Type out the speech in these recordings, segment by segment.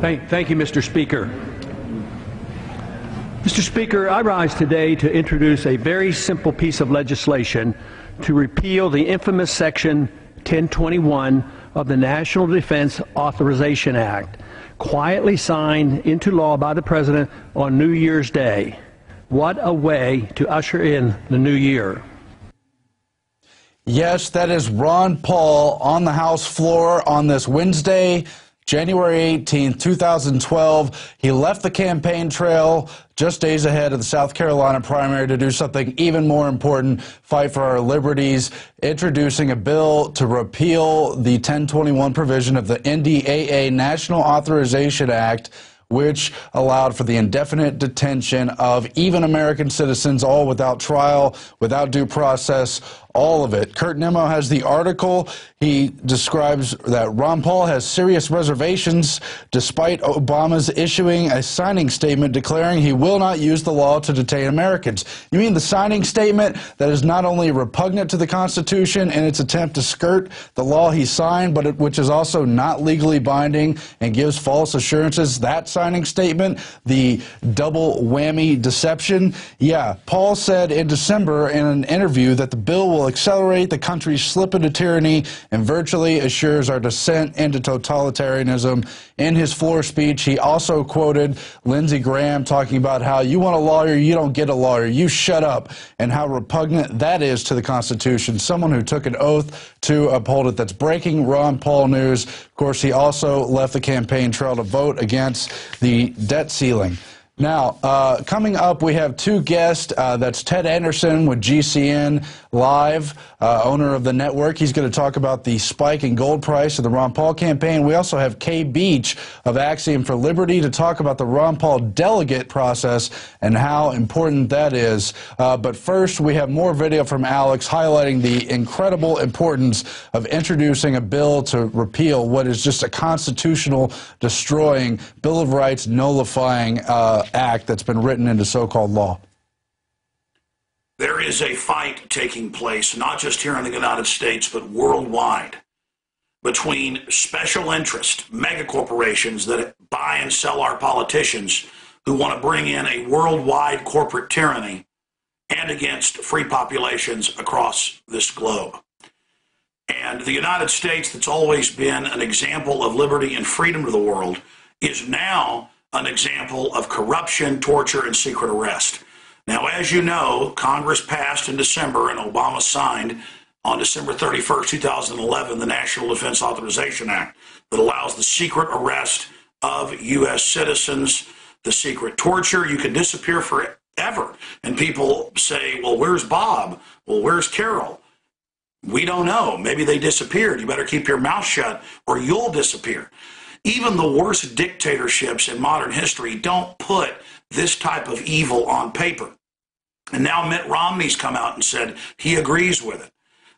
Thank you, Mr. Speaker. Mr. Speaker, I rise today to introduce a very simple piece of legislation to repeal the infamous Section 1021 of the National Defense Authorization Act, quietly signed into law by the President on New Year's Day. What a way to usher in the new year. Yes, that is Ron Paul on the House floor on this Wednesday, January 18, 2012. He left the campaign trail just days ahead of the South Carolina primary to do something even more important, fight for our liberties, introducing a bill to repeal the 1021 provision of the NDAA, National Authorization Act, which allowed for the indefinite detention of even American citizens, all without trial, without due process, all of it. Kurt Nimmo has the article. He describes that Ron Paul has serious reservations despite Obama's issuing a signing statement declaring he will not use the law to detain Americans. You mean the signing statement that is not only repugnant to the Constitution in its attempt to skirt the law he signed, but which is also not legally binding and gives false assurances? That signing statement, the double whammy deception? Yeah, Paul said in December in an interview that the bill will accelerate the country's slip into tyranny and virtually assures our descent into totalitarianism. In his floor speech, he also quoted Lindsey Graham talking about how you want a lawyer, you don't get a lawyer, you shut up, and how repugnant that is to the Constitution. Someone who took an oath to uphold it. That's breaking Ron Paul news. Of course, he also left the campaign trail to vote against the debt ceiling. Now, coming up, we have two guests. That's Ted Anderson with GCN Live, owner of the network. He's going to talk about the spike in gold price of the Ron Paul campaign. We also have Kay Beach of Axiom for Liberty to talk about the Ron Paul delegate process and how important that is. But first, we have more video from Alex highlighting the incredible importance of introducing a bill to repeal what is just a constitutional destroying Bill of Rights nullifying act that's been written into so-called law. There is a fight taking place, not just here in the United States, but worldwide, between special interest mega corporations that buy and sell our politicians who want to bring in a worldwide corporate tyranny and against free populations across this globe. And the United States, that's always been an example of liberty and freedom to the world, is now an example of corruption, torture, and secret arrest. Now, as you know, Congress passed in December and Obama signed on December 31st, 2011, the National Defense Authorization Act that allows the secret arrest of U.S. citizens, the secret torture. You can disappear forever. And people say, well, where's Bob? Well, where's Carol? We don't know. Maybe they disappeared. You better keep your mouth shut or you'll disappear. Even the worst dictatorships in modern history don't put this type of evil on paper. And now Mitt Romney's come out and said he agrees with it.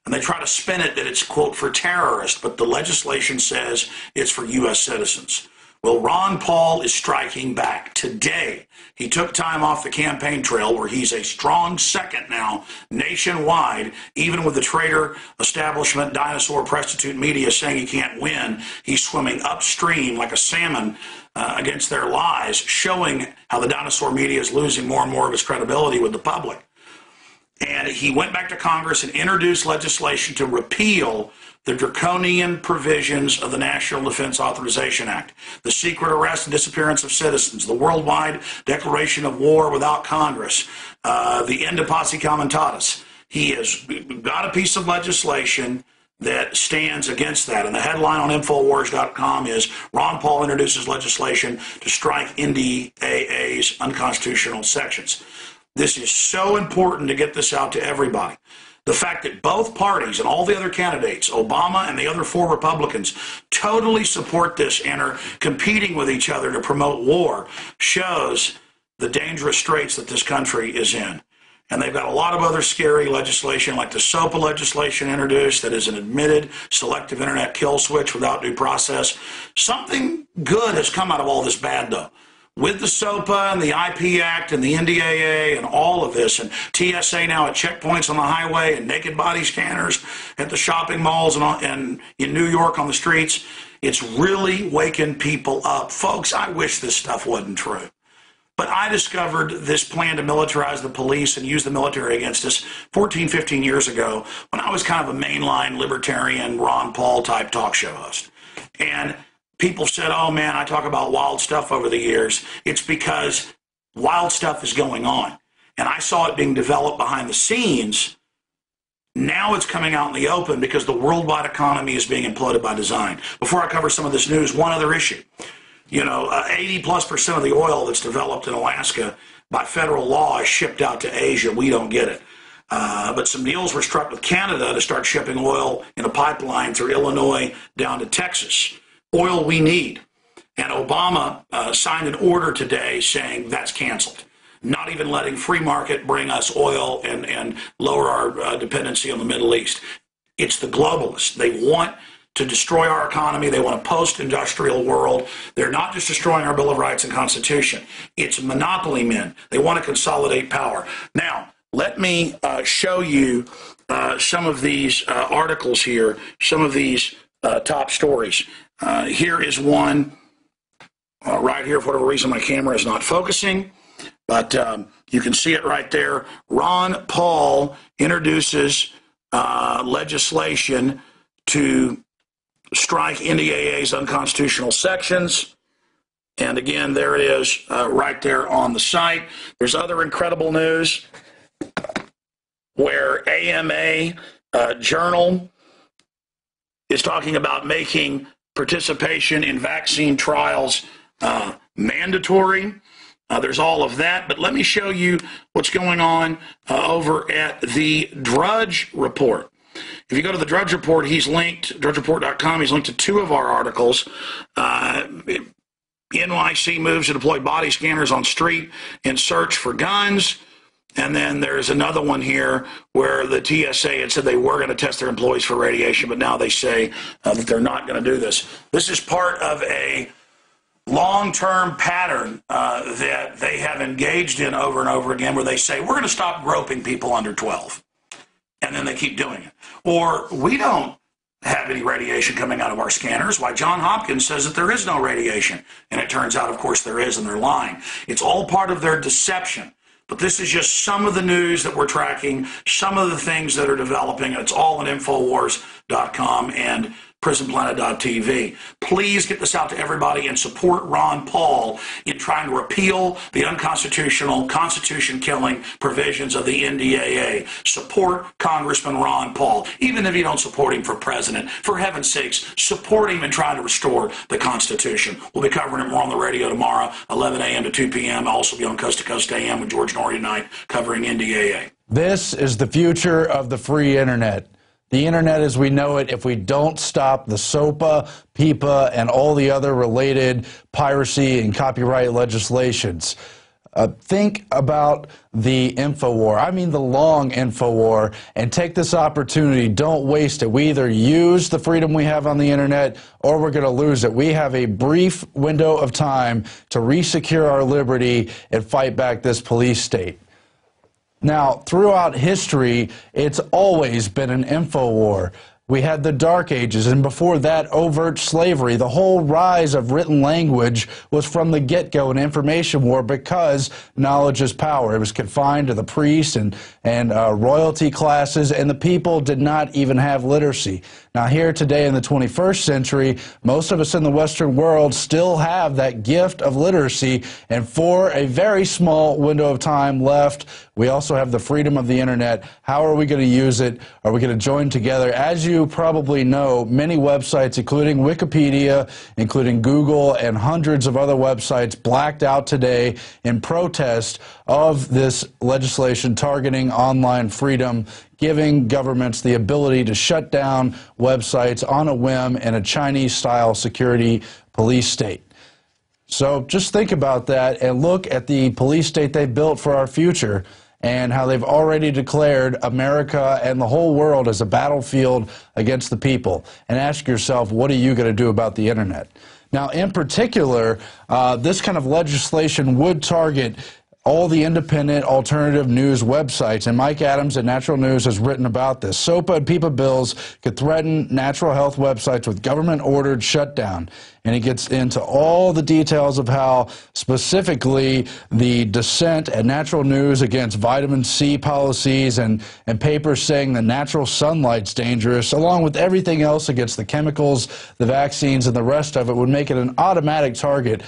And they try to spin it that it's, quote, for terrorists, but the legislation says it's for U.S. citizens. Well, Ron Paul is striking back. Today, he took time off the campaign trail where he's a strong second now nationwide, even with the traitor establishment, dinosaur, prostitute media saying he can't win. He's swimming upstream like a salmon against their lies, showing how the dinosaur media is losing more and more of its credibility with the public. And he went back to Congress and introduced legislation to repeal the draconian provisions of the National Defense Authorization Act, the secret arrest and disappearance of citizens, the worldwide declaration of war without Congress, the end of posse comitatus. He has got a piece of legislation that stands against that. And the headline on Infowars.com is Ron Paul introduces legislation to strike NDAA's unconstitutional sections. This is so important to get this out to everybody. The fact that both parties and all the other candidates, Obama and the other four Republicans, totally support this and are competing with each other to promote war shows the dangerous straits that this country is in. And they've got a lot of other scary legislation, like the SOPA legislation introduced that is an admitted selective internet kill switch without due process. Something good has come out of all this bad, though. With the SOPA and the IP Act and the NDAA and all of this, and TSA now at checkpoints on the highway and naked body scanners at the shopping malls and in New York on the streets, It's really waking people up. Folks, I wish this stuff wasn't true. But I discovered this plan to militarize the police and use the military against us 14, 15 years ago when I was kind of a mainline libertarian Ron Paul type talk show host. And people said, oh man, I talk about wild stuff over the years. It's because wild stuff is going on. And I saw it being developed behind the scenes. Now it's coming out in the open because the worldwide economy is being imploded by design. Before I cover some of this news, one other issue. 80+% of the oil that's developed in Alaska by federal law is shipped out to Asia. We don't get it. But some deals were struck with Canada to start shipping oil in a pipeline through Illinois down to Texas. Oil we need. And Obama signed an order today saying that's canceled. Not even letting free market bring us oil and lower our dependency on the Middle East. It's the globalists. They want to destroy our economy. They want a post-industrial world. They're not just destroying our Bill of Rights and Constitution. It's monopoly men. They want to consolidate power. Now, let me show you some of these articles here, some of these top stories. Here is one right here. For whatever reason, my camera is not focusing. But you can see it right there. Ron Paul introduces legislation to strike NDAA's unconstitutional sections. And again, there it is right there on the site. There's other incredible news where AMA Journal is talking about making participation in vaccine trials mandatory. There's all of that, but let me show you what's going on over at the Drudge Report. If you go to the Drudge Report, he's linked, drudgereport.com, he's linked to two of our articles. NYC moves to deploy body scanners on street in search for guns. And then there's another one here where the TSA had said they were going to test their employees for radiation, but now they say that they're not going to do this. This is part of a long-term pattern that they have engaged in over and over again where they say, we're going to stop groping people under 12. And then they keep doing it. Or we don't have any radiation coming out of our scanners. Why, John Hopkins says that there is no radiation. And it turns out, of course, there is, and they're lying. It's all part of their deception. But this is just some of the news that we're tracking, some of the things that are developing. It's all on Infowars.com and PrisonPlanet.tv. Please get this out to everybody and support Ron Paul in trying to repeal the unconstitutional, constitution-killing provisions of the NDAA. Support Congressman Ron Paul. Even if you don't support him for president, for heaven's sakes, support him in trying to restore the Constitution. We'll be covering it more on the radio tomorrow, 11 a.m. to 2 p.m. I'll also be on Coast to Coast AM with George Norrie tonight covering NDAA. This is the future of the free internet. The internet as we know it, if we don't stop the SOPA, PIPA, and all the other related piracy and copyright legislations. Think about the Infowar. I mean the long Infowar, and take this opportunity. Don't waste it. We either use the freedom we have on the internet or we're going to lose it. We have a brief window of time to resecure our liberty and fight back this police state. Now, throughout history, it's always been an info war. We had the Dark Ages, and before that, overt slavery. The whole rise of written language was from the get-go an information war because knowledge is power. It was confined to the priests and royalty classes, and the people did not even have literacy. Now, here today in the 21st century, most of us in the Western world still have that gift of literacy, and for a very small window of time left, we also have the freedom of the internet. How are we going to use it? Are we going to join together? As you probably know, many websites, including Wikipedia, including Google, and hundreds of other websites blacked out today in protest of this legislation targeting online freedom, giving governments the ability to shut down websites on a whim in a Chinese-style security police state. So just think about that and look at the police state they built for our future and how they've already declared America and the whole world as a battlefield against the people. And ask yourself, what are you going to do about the internet? Now, in particular, this kind of legislation would target all the independent alternative news websites. And Mike Adams at Natural News has written about this. SOPA and PIPA bills could threaten natural health websites with government-ordered shutdown. And he gets into all the details of how specifically the dissent at Natural News against vitamin C policies and papers saying that natural sunlight's dangerous, along with everything else against the chemicals, the vaccines, and the rest of it, would make it an automatic target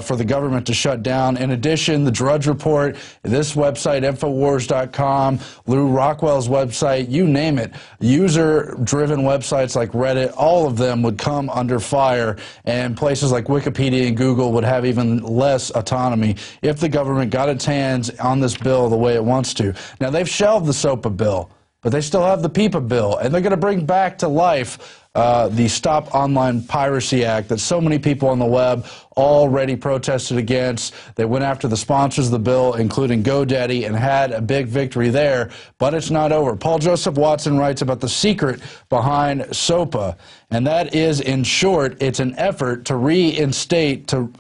for the government to shut down. In addition, the Drudge Report, this website, Infowars.com, Lou Rockwell's website, you name it, user-driven websites like Reddit, all of them would come under fire. And places like Wikipedia and Google would have even less autonomy if the government got its hands on this bill the way it wants to. Now, they've shelved the SOPA bill, but they still have the PIPA bill, and they're going to bring back to life the Stop Online Piracy Act that so many people on the web already protested against. They went after the sponsors of the bill, including GoDaddy, and had a big victory there. But it's not over. Paul Joseph Watson writes about the secret behind SOPA, and that is, in short, it's an effort to reinstate, to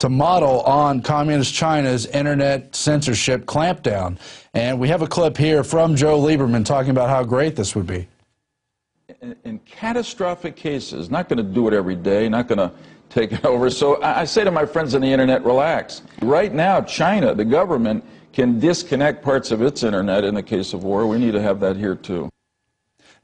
model on Communist China's internet censorship clampdown. And we have a clip here from Joe Lieberman talking about how great this would be. In catastrophic cases, not going to do it every day, not going to take it over. So I say to my friends on the internet, relax. Right now, China, the government, can disconnect parts of its internet in the case of war. We need to have that here, too.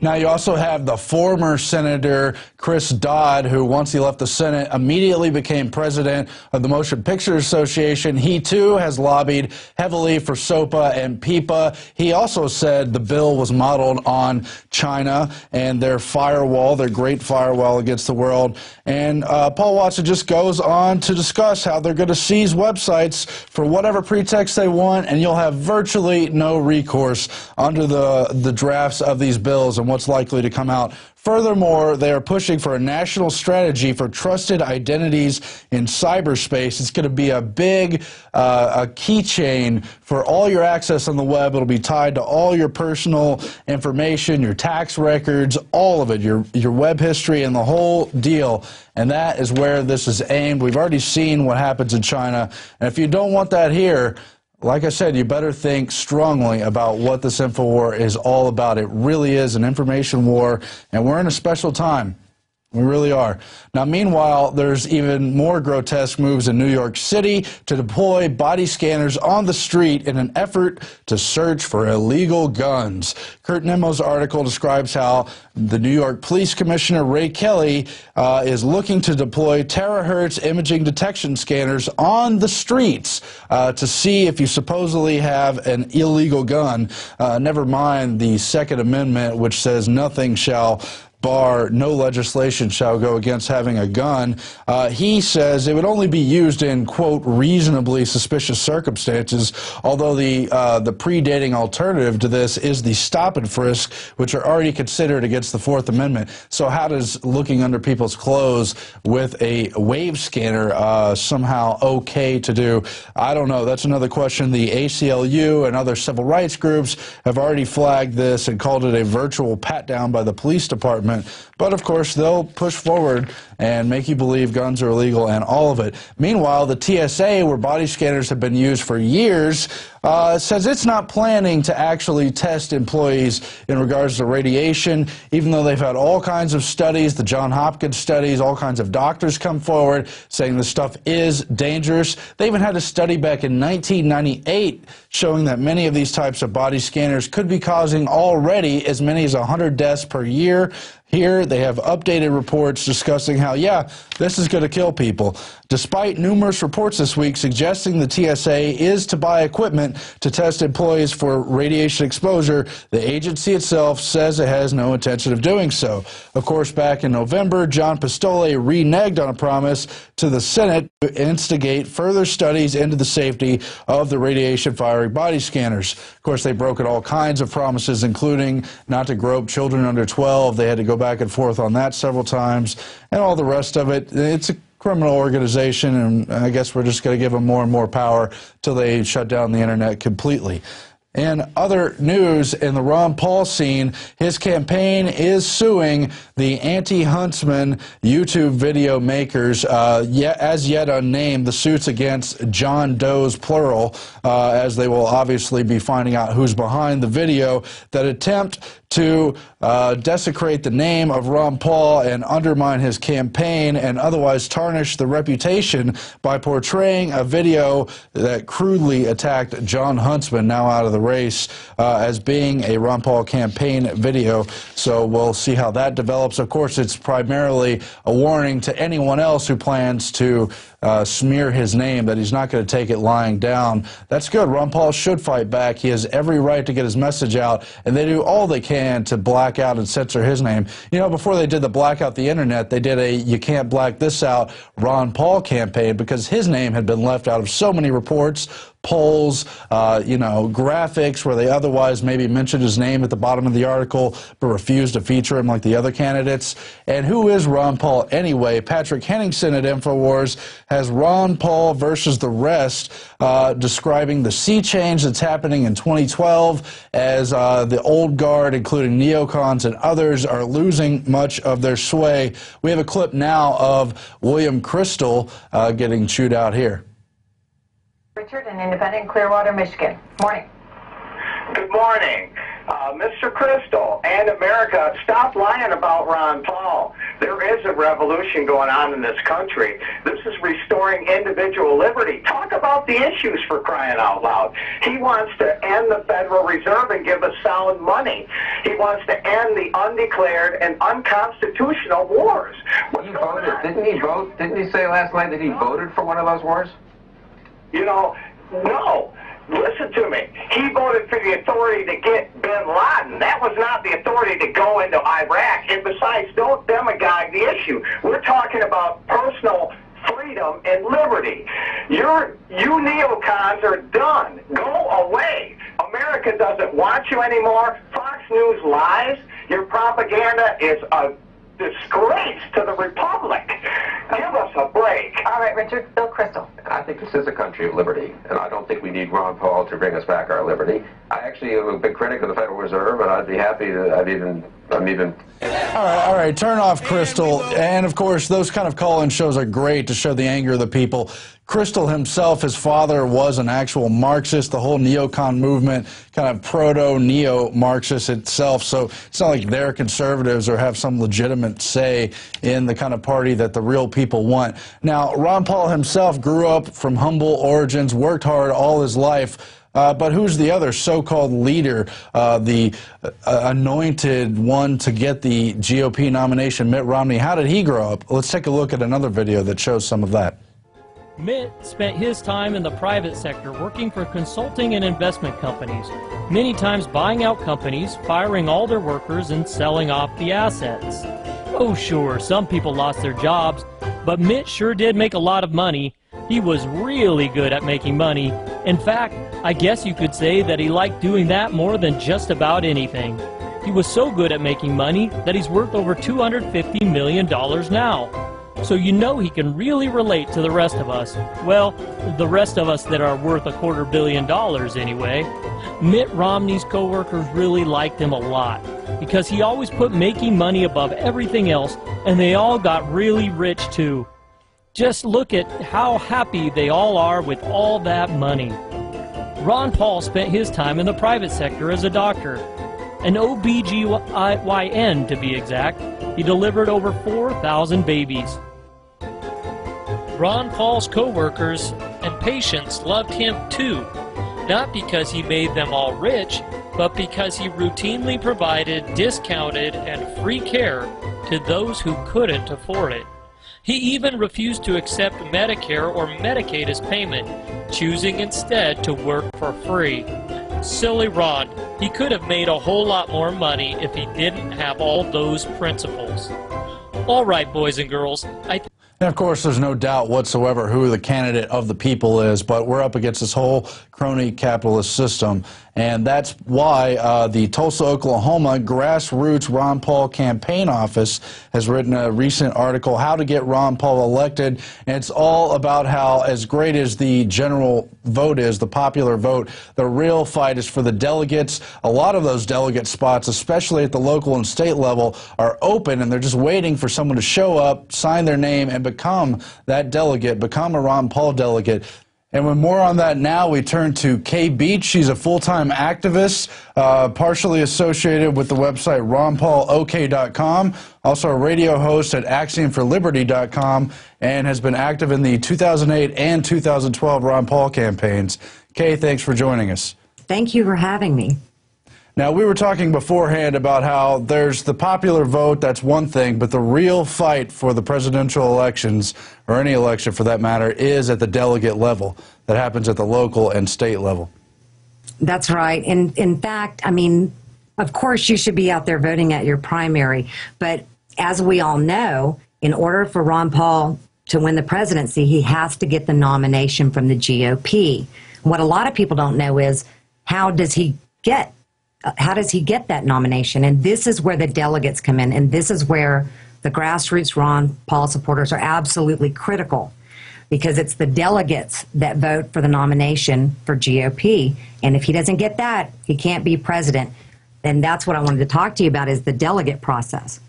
Now, you also have the former Senator Chris Dodd, who, once he left the Senate, immediately became president of the Motion Picture Association. He, too, has lobbied heavily for SOPA and PIPA. He also said the bill was modeled on China and their firewall, their great firewall against the world. And Paul Watson just goes on to discuss how they're going to seize websites for whatever pretext they want, and you'll have virtually no recourse under the drafts of these bills and what's likely to come out. Furthermore, they are pushing for a national strategy for trusted identities in cyberspace. It's going to be a big a keychain for all your access on the web. It'll be tied to all your personal information, your tax records, all of it, your web history, and the whole deal. And that is where this is aimed. We've already seen what happens in China. And if you don't want that here, like I said, you better think strongly about what this InfoWar is all about. It really is an information war, and we're in a special time. We really are. Now, meanwhile, there's even more grotesque moves in New York City to deploy body scanners on the street in an effort to search for illegal guns. Kurt Nimmo's article describes how the New York Police Commissioner Ray Kelly is looking to deploy terahertz imaging detection scanners on the streets to see if you supposedly have an illegal gun. Never mind the Second Amendment, which says nothing shall no legislation shall go against having a gun. He says it would only be used in, quote, reasonably suspicious circumstances, although the predating alternative to this is the stop and frisk, which are already considered against the Fourth Amendment. So how does looking under people's clothes with a wave scanner somehow okay to do? I don't know. That's another question. The ACLU and other civil rights groups have already flagged this and called it a virtual pat-down by the police department. But, of course, they'll push forward and make you believe guns are illegal and all of it. Meanwhile, the TSA, where body scanners have been used for years, says it's not planning to actually test employees in regards to radiation, even though they've had all kinds of studies, the Johns Hopkins studies, all kinds of doctors come forward saying this stuff is dangerous. They even had a study back in 1998 showing that many of these types of body scanners could be causing already as many as 100 deaths per year. Here, they have updated reports discussing how, yeah, this is going to kill people. Despite numerous reports this week suggesting the TSA is to buy equipment to test employees for radiation exposure, the agency itself says it has no intention of doing so. Of course, back in November, John Pistole reneged on a promise to the Senate to instigate further studies into the safety of the radiation-firing body scanners. Of course, they broke all kinds of promises, including not to grope children under 12. They had to go back and forth on that several times, and all the rest of it. It's a criminal organization, and I guess we're just going to give them more and more power till they shut down the internet completely. In other news in the Ron Paul scene, his campaign is suing the anti-Huntsman YouTube video makers, as yet unnamed. The suits against John Doe's, plural, as they will obviously be finding out who's behind the video that attempt to desecrate the name of Ron Paul and undermine his campaign and otherwise tarnish the reputation by portraying a video that crudely attacked John Huntsman, now out of the race, as being a Ron Paul campaign video. So we'll see how that develops. Of course, it's primarily a warning to anyone else who plans to smear his name that he's not going to take it lying down. That's good. Ron Paul should fight back. He has every right to get his message out, and they do all they can to black out and censor his name. You know, before they did the black out the internet, they did a "you can't black this out" Ron Paul campaign because his name had been left out of so many reports, polls, you know, graphics where they otherwise maybe mentioned his name at the bottom of the article but refused to feature him like the other candidates. And who is Ron Paul anyway? Patrick Henningsen at Infowars has Ron Paul versus the rest, describing the sea change that's happening in 2012 as the old guard, including neocons and others, are losing much of their sway. We have a clip now of William Crystal getting chewed out here. Richard, an independent in Clearwater, Michigan. Morning. Good morning. Mr. Crystal and America, stop lying about Ron Paul. There is a revolution going on in this country. This is restoring individual liberty. Talk about the issues, for crying out loud. He wants to end the Federal Reserve and give us sound money. He wants to end the undeclared and unconstitutional wars. He voted. Didn't he vote? Didn't he say last night that he voted for one of those wars? You know, no. Listen to me. He voted for the authority to get bin Laden. That was not the authority to go into Iraq. And besides, don't demagogue the issue. We're talking about personal freedom and liberty. You neocons are done. Go away. America doesn't want you anymore. Fox News lies. Your propaganda is a disgrace to the republic. Give us a break. All right, Richard. Bill Crystal. I think this is a country of liberty, and I don't think we need Ron Paul to bring us back our liberty. I actually am a big critic of the Federal Reserve, and I'd be happy to, I'm even... All right, turn off Crystal. And, of course, those kind of call-in shows are great to show the anger of the people. Crystal himself, his father, was an actual Marxist, the whole neocon movement, kind of proto-neo-Marxist itself. So it's not like they're conservatives or have some legitimate say in the kind of party that the real people want. Now, Ron Paul himself grew up from humble origins, worked hard all his life. But who's the other so-called leader, the anointed one to get the GOP nomination, Mitt Romney? How did he grow up? Let's take a look at another video that shows some of that. Mitt spent his time in the private sector working for consulting and investment companies, many times buying out companies, firing all their workers, and selling off the assets. Oh sure, some people lost their jobs, but Mitt sure did make a lot of money. He was really good at making money. In fact, I guess you could say that he liked doing that more than just about anything. He was so good at making money that he's worth over $250 million now. So you know he can really relate to the rest of us. Well, the rest of us that are worth $250 million anyway. Mitt Romney's coworkers really liked him a lot because he always put making money above everything else, and they all got really rich too. Just look at how happy they all are with all that money. Ron Paul spent his time in the private sector as a doctor, an OBGYN to be exact. He delivered over 4,000 babies. Ron Paul's co-workers and patients loved him too, not because he made them all rich, but because he routinely provided discounted and free care to those who couldn't afford it. He even refused to accept Medicare or Medicaid as payment, choosing instead to work for free. Silly Ron, he could have made a whole lot more money if he didn't have all those principles. All right, boys and girls, And of course, there's no doubt whatsoever who the candidate of the people is, but we're up against this whole crony capitalist system. And that's why the Tulsa, Oklahoma grassroots Ron Paul campaign office has written a recent article, How to Get Ron Paul Elected. And it's all about how, as great as the general vote is, the popular vote, the real fight is for the delegates. A lot of those delegate spots, especially at the local and state level, are open, and they're just waiting for someone to show up, sign their name, and become that delegate, become a Ron Paul delegate. And with more on that now, we turn to Kay Beach. She's a full-time activist, partially associated with the website ronpaulok.com, also a radio host at AxionForLiberty.com, and has been active in the 2008 and 2012 Ron Paul campaigns. Kay, thanks for joining us. Thank you for having me. Now, we were talking beforehand about how there's the popular vote, that's one thing, but the real fight for the presidential elections, or any election for that matter, is at the delegate level. That happens at the local and state level. That's right. And in fact, I mean, of course you should be out there voting at your primary, but as we all know, in order for Ron Paul to win the presidency, he has to get the nomination from the GOP. What a lot of people don't know is how does he get that nomination? And this is where the delegates come in, and this is where the grassroots Ron Paul supporters are absolutely critical, because it's the delegates that vote for the nomination for GOP. And if he doesn't get that, he can't be president. And that's what I wanted to talk to you about, is the delegate process.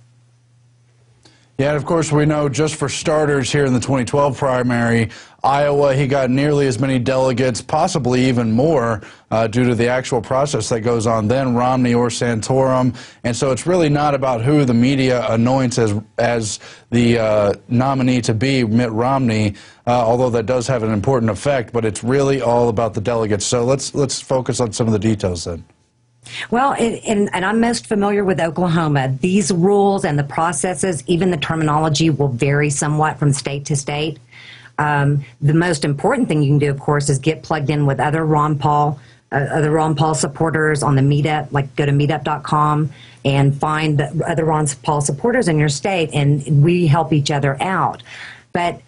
Yeah, and of course, we know just for starters here in the 2012 primary, Iowa, he got nearly as many delegates, possibly even more, due to the actual process that goes on then, Romney or Santorum. And so it's really not about who the media anoints as the nominee to be, Mitt Romney, although that does have an important effect, but it's really all about the delegates. So let's focus on some of the details then. Well, and I'm most familiar with Oklahoma. These rules and the processes, even the terminology, will vary somewhat from state to state. The most important thing you can do, of course, is get plugged in with other Ron Paul supporters on the meetup, like go to meetup.com and find the other Ron Paul supporters in your state, and we help each other out. But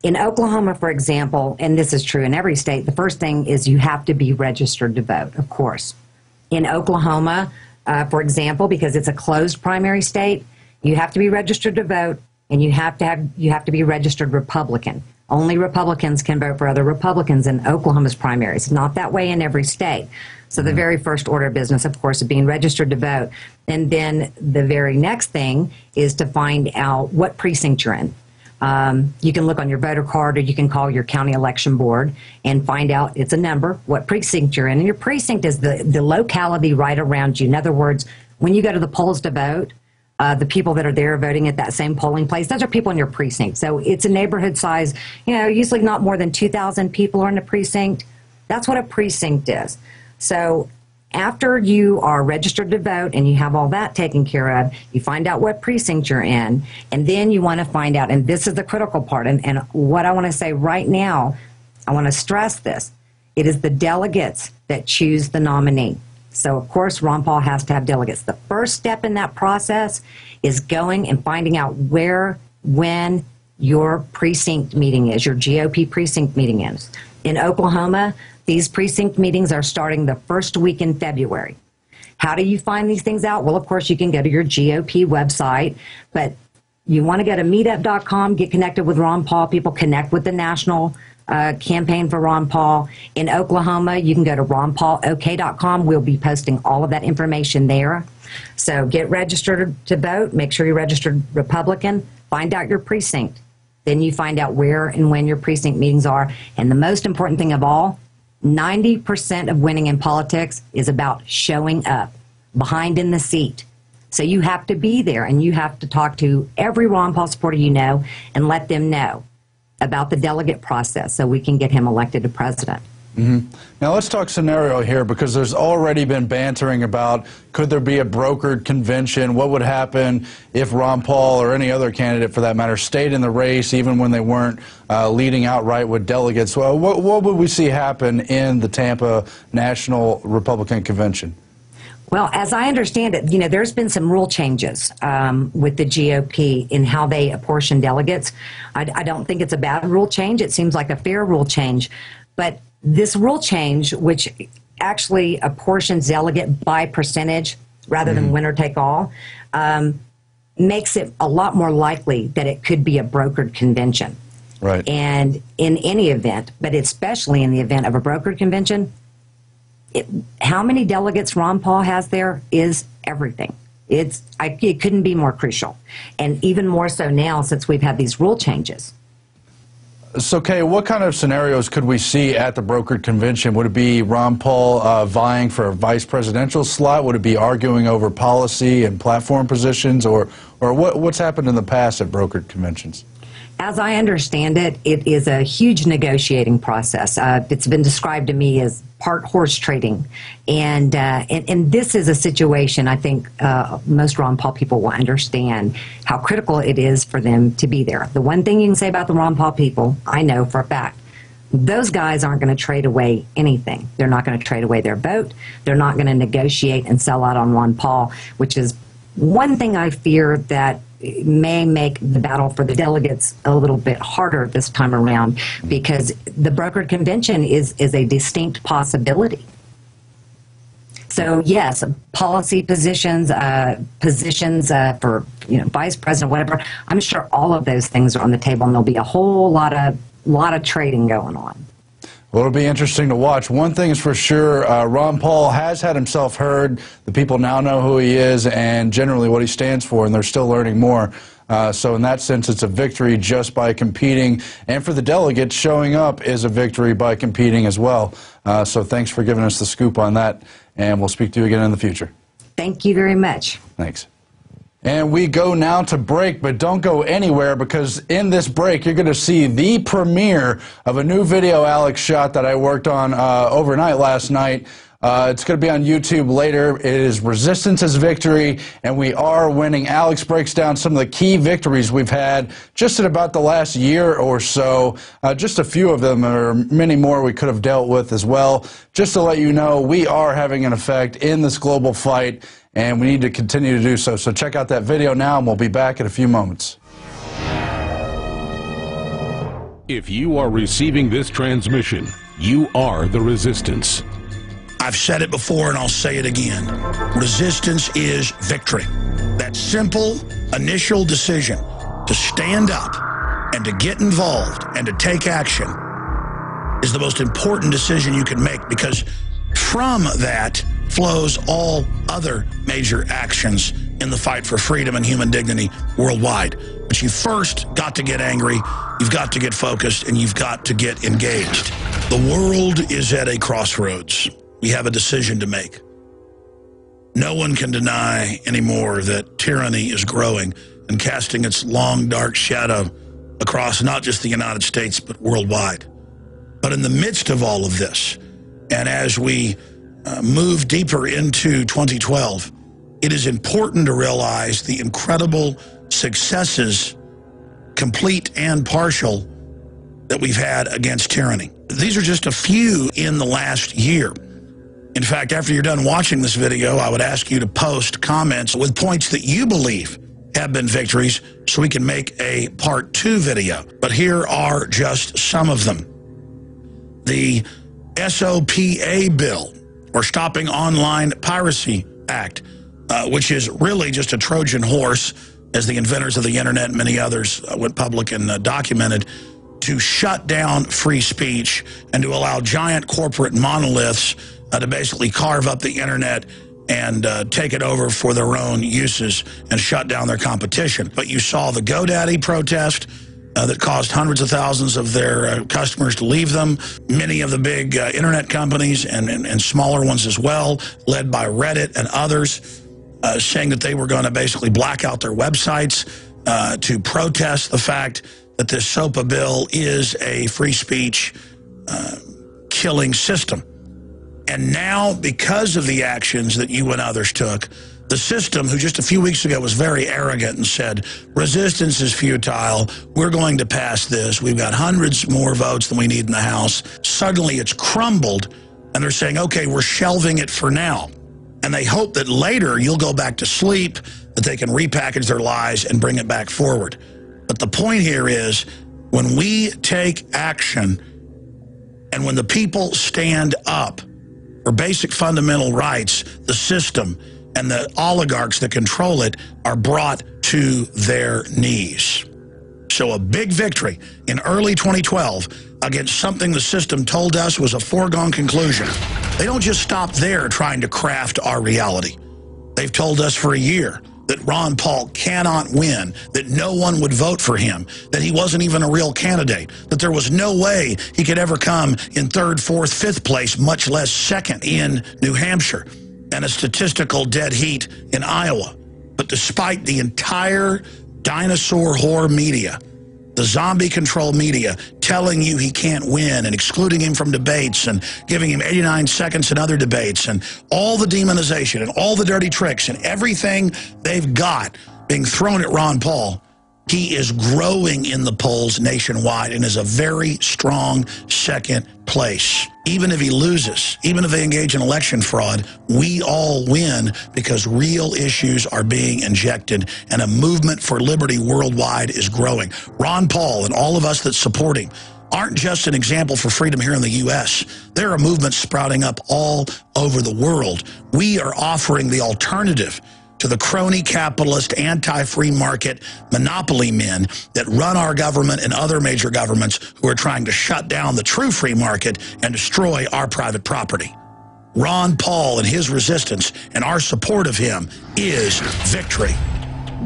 in Oklahoma, for example, and this is true in every state, the first thing is you have to be registered to vote, of course. In Oklahoma, for example, because it's a closed primary state, you have to be registered to vote, and you have to be registered Republican. Only Republicans can vote for other Republicans in Oklahoma's primaries. Not that way in every state. So the very first order of business, of course, is being registered to vote. And then the very next thing is to find out what precinct you're in. You can look on your voter card, or you can call your county election board and find out, it's a number, what precinct you're in. And your precinct is the locality right around you. In other words, when you go to the polls to vote, the people that are there voting at that same polling place, those are people in your precinct. So it's a neighborhood size, usually not more than 2,000 people are in a precinct. That's what a precinct is. So after you are registered to vote and you have all that taken care of, you find out what precinct you're in, and then you want to find out, and this is the critical part, and what I want to say right now, I want to stress this, it is the delegates that choose the nominee. So, of course, Ron Paul has to have delegates. The first step in that process is going and finding out when your precinct meeting is, your GOP precinct meeting is. In Oklahoma, these precinct meetings are starting the first week in February. How do you find these things out? Well, of course, you can go to your GOP website, but you want to go to meetup.com, get connected with Ron Paul people, connect with the national campaign for Ron Paul. In Oklahoma, you can go to ronpaulok.com. We'll be posting all of that information there. So get registered to vote. Make sure you're registered Republican. Find out your precinct. Then you find out where and when your precinct meetings are. And the most important thing of all, 90% of winning in politics is about showing up, behind in the seat. So you have to be there, and you have to talk to every Ron Paul supporter you know and let them know about the delegate process so we can get him elected to president. Now let's talk scenario here, because there's already been bantering about, could there be a brokered convention? What would happen if Ron Paul or any other candidate for that matter stayed in the race even when they weren't leading outright with delegates? Well, what would we see happen in the Tampa National Republican Convention? Well, as I understand it, there's been some rule changes with the GOP in how they apportion delegates. I don't think it's a bad rule change. It seems like a fair rule change. But this rule change, which actually apportions delegate by percentage rather than winner take all, makes it a lot more likely that it could be a brokered convention. Right. And in any event, but especially in the event of a brokered convention, how many delegates Ron Paul has there is everything. It couldn't be more crucial. And even more so now since we've had these rule changes. So, Kay, what kind of scenarios could we see at the brokered convention? Would it be Ron Paul vying for a vice presidential slot? Would it be arguing over policy and platform positions? Or what's happened in the past at brokered conventions? As I understand it, it is a huge negotiating process. It's been described to me as part horse trading. And this is a situation I think most Ron Paul people will understand how critical it is for them to be there. The one thing you can say about the Ron Paul people, I know for a fact, those guys aren't going to trade away anything. They're not going to trade away their vote. They're not going to negotiate and sell out on Ron Paul, which is one thing I fear that may make the battle for the delegates a little bit harder this time around, because the brokered convention is a distinct possibility. So yes, policy positions, for vice president, whatever. I'm sure all of those things are on the table, and there'll be a whole lot of trading going on. Well, it'll be interesting to watch. One thing is for sure, Ron Paul has had himself heard. The people now know who he is and generally what he stands for, and they're still learning more. So in that sense, it's a victory just by competing. And for the delegates, showing up is a victory by competing as well. So thanks for giving us the scoop on that, and we'll speak to you again in the future. Thank you very much. Thanks. And we go now to break, but don't go anywhere, because in this break, you're going to see the premiere of a new video Alex shot that I worked on overnight last night. It's going to be on YouTube later. It is Resistance's victory, and we are winning. Alex breaks down some of the key victories we've had just in about the last year or so. Just a few of them, or many more we could have dealt with as well. Just to let you know, we are having an effect in this global fight, and we need to continue to do so. So check out that video now, and we'll be back in a few moments. If you are receiving this transmission, you are the Resistance. I've said it before and I'll say it again. Resistance is victory. That simple initial decision to stand up and to get involved and to take action is the most important decision you can make, because from that flows all other major actions in the fight for freedom and human dignity worldwide. But you first got to get angry, you've got to get focused, and you've got to get engaged. The world is at a crossroads. We have a decision to make. No one can deny anymore that tyranny is growing and casting its long, dark shadow across not just the United States, but worldwide. But in the midst of all of this, and as we move deeper into 2012, it is important to realize the incredible successes, complete and partial, that we've had against tyranny. These are just a few in the last year. In fact, after you're done watching this video, I would ask you to post comments with points that you believe have been victories so we can make a part 2 video. But here are just some of them. The SOPA bill, or Stopping Online Piracy Act, which is really just a Trojan horse, as the inventors of the internet and many others went public and documented, to shut down free speech and to allow giant corporate monoliths to basically carve up the internet and take it over for their own uses and shut down their competition. But you saw the GoDaddy protest that caused hundreds of thousands of their customers to leave them. Many of the big internet companies and smaller ones as well, led by Reddit and others, saying that they were going to basically black out their websites to protest the fact that this SOPA bill is a free speech killing system. And now, because of the actions that you and others took, the system, who just a few weeks ago was very arrogant and said, resistance is futile, we're going to pass this, we've got hundreds more votes than we need in the House, suddenly it's crumbled, and they're saying, okay, we're shelving it for now. And they hope that later you'll go back to sleep, that they can repackage their lies and bring it back forward. But the point here is, when we take action and when the people stand up, where basic fundamental rights, the system, and the oligarchs that control it are brought to their knees. So a big victory in early 2012 against something the system told us was a foregone conclusion. They don't just stop there trying to craft our reality. They've told us for a year that Ron Paul cannot win, that no one would vote for him, that he wasn't even a real candidate, that there was no way he could ever come in third, fourth, fifth place, much less second in New Hampshire, and a statistical dead heat in Iowa. But despite the entire dinosaur whore media, the zombie control media telling you he can't win and excluding him from debates and giving him 89 seconds in other debates and all the demonization and all the dirty tricks and everything they've got being thrown at Ron Paul, he is growing in the polls nationwide and is a very strong second place. Even if he loses, even if they engage in election fraud, we all win because real issues are being injected and a movement for liberty worldwide is growing. Ron Paul and all of us that support him aren't just an example for freedom here in the U.S. There are movements sprouting up all over the world. We are offering the alternative to the crony capitalist, anti-free market monopoly men that run our government and other major governments who are trying to shut down the true free market and destroy our private property. Ron Paul and his resistance and our support of him is victory.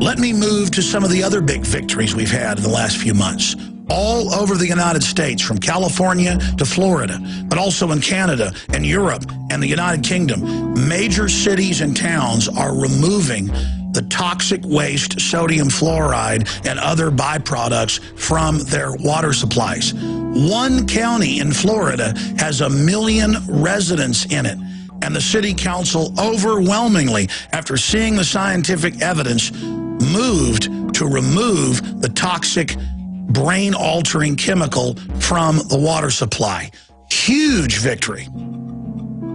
Let me move to some of the other big victories we've had in the last few months. All over the United States, from California to Florida, but also in Canada and Europe and the United Kingdom, major cities and towns are removing the toxic waste, sodium fluoride, and other byproducts from their water supplies. One county in Florida has 1 million residents in it, and the city council overwhelmingly, after seeing the scientific evidence, moved to remove the toxic brain-altering chemical from the water supply. Huge victory.